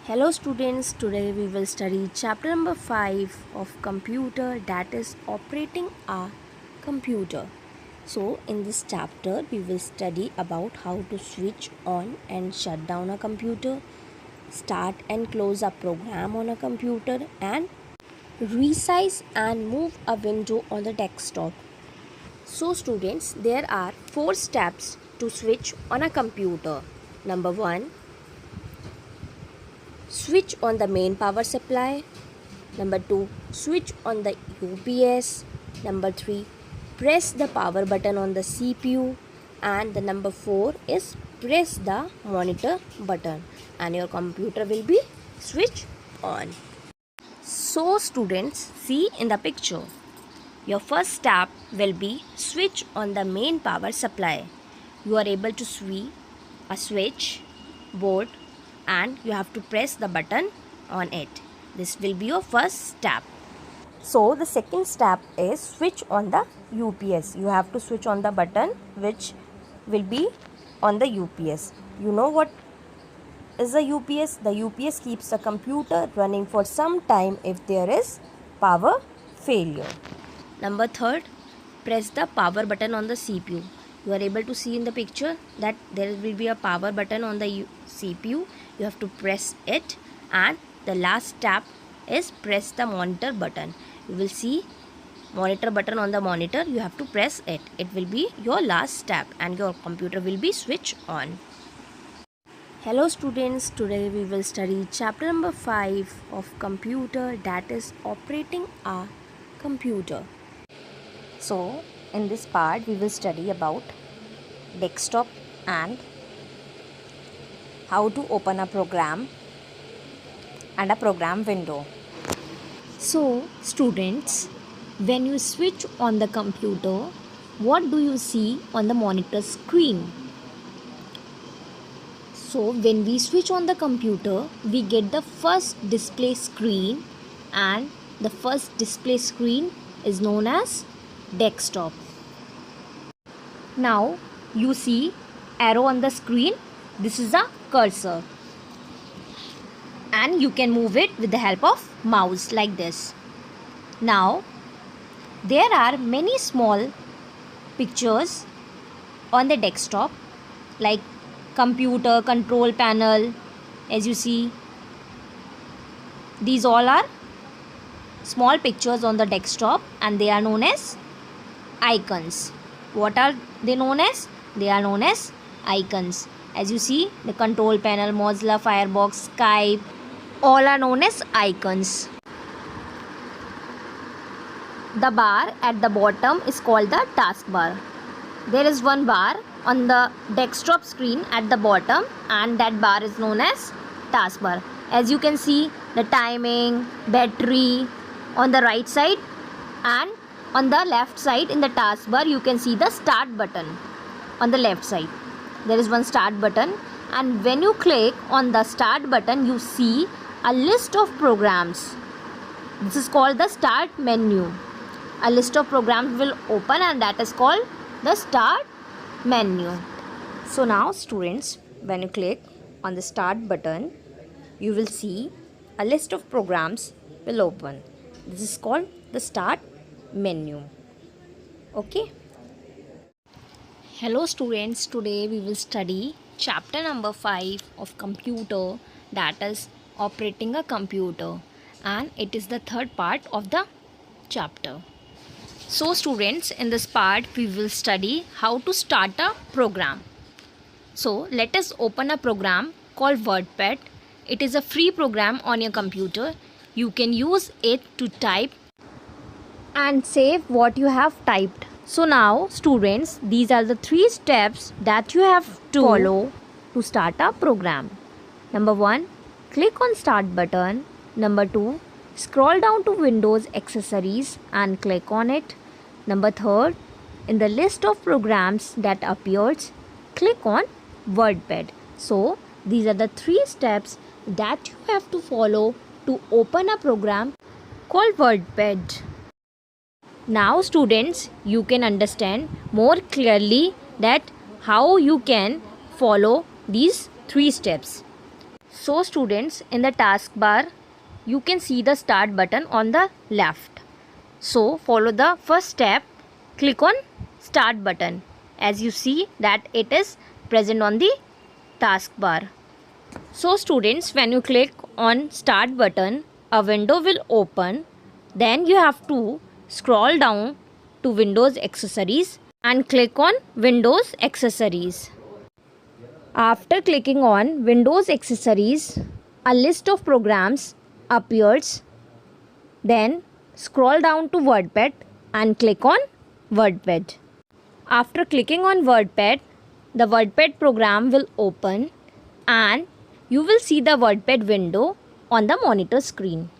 Hello students, today we will study chapter number 5 of computer, that is operating a computer. So in this chapter we will study about how to switch on and shut down a computer, start and close a program on a computer, and resize and move a window on the desktop. So students, there are 4 steps to switch on a computer. Number 1, switch on the main power supply. Number 2, switch on the UPS. Number 3, press the power button on the CPU. And the number 4 is press the monitor button and your computer will be switched on. So students, see in the picture. Your first step will be switch on the main power supply. You are able to see a switch board and you have to press the button on it. This will be your first step. So the second step is switch on the UPS. You have to switch on the button which will be on the UPS. You know what is the UPS? The UPS keeps the computer running for some time if there is power failure. Number 3, press the power button on the CPU. You are able to see in the picture that there will be a power button on the CPU. You have to press it, and the last step is press the monitor button. You will see monitor button on the monitor. You have to press it. It will be your last step and your computer will be switched on. Hello students, today we will study chapter number 5 of computer, that is operating a computer. So in this part we will study about desktop and how to open a program and a program window. So students, when you switch on the computer, what do you see on the monitor screen? So when we switch on the computer, we get the first display screen, and the first display screen is known as desktop. Now you see arrow on the screen. This is a cursor and you can move it with the help of mouse like this. Now there are many small pictures on the desktop like computer, control panel. As you see, these all are small pictures on the desktop and they are known as icons. What are they known as? They are known as icons. As you see, the control panel, Mozilla Firefox, Skype, all are known as icons. The bar at the bottom is called the taskbar. There is one bar on the desktop screen at the bottom and that bar is known as taskbar. As you can see, the timing, battery on the right side, and on the left side in the taskbar you can see the start button. On the left side there is one start button, and when you click on the start button you see a list of programs. This is called the start menu. A list of programs will open and that is called the start menu. So now students, when you click on the start button, you will see a list of programs will open. This is called the start menu. Okay. Hello students, today we will study chapter number 5 of computer, that is operating a computer, and it is the third part of the chapter. So students, in this part we will study how to start a program. So let us open a program called WordPad. It is a free program on your computer. You can use it to type and save what you have typed. So now students, these are the 3 steps that you have to follow to start a program. Number 1, click on start button. Number 2, scroll down to Windows accessories and click on it. Number 3, in the list of programs that appears, click on WordPad. So these are the 3 steps that you have to follow to open a program called WordPad. Now students, you can understand more clearly that how you can follow these 3 steps. So students, in the taskbar you can see the start button on the left. So follow the first step, click on start button. As you see that it is present on the taskbar. So students, when you click on start button, a window will open. Then you have to scroll down to Windows Accessories and click on Windows Accessories. After clicking on Windows Accessories, a list of programs appears. Then scroll down to WordPad and click on WordPad. After clicking on WordPad, the WordPad program will open and you will see the WordPad window on the monitor screen.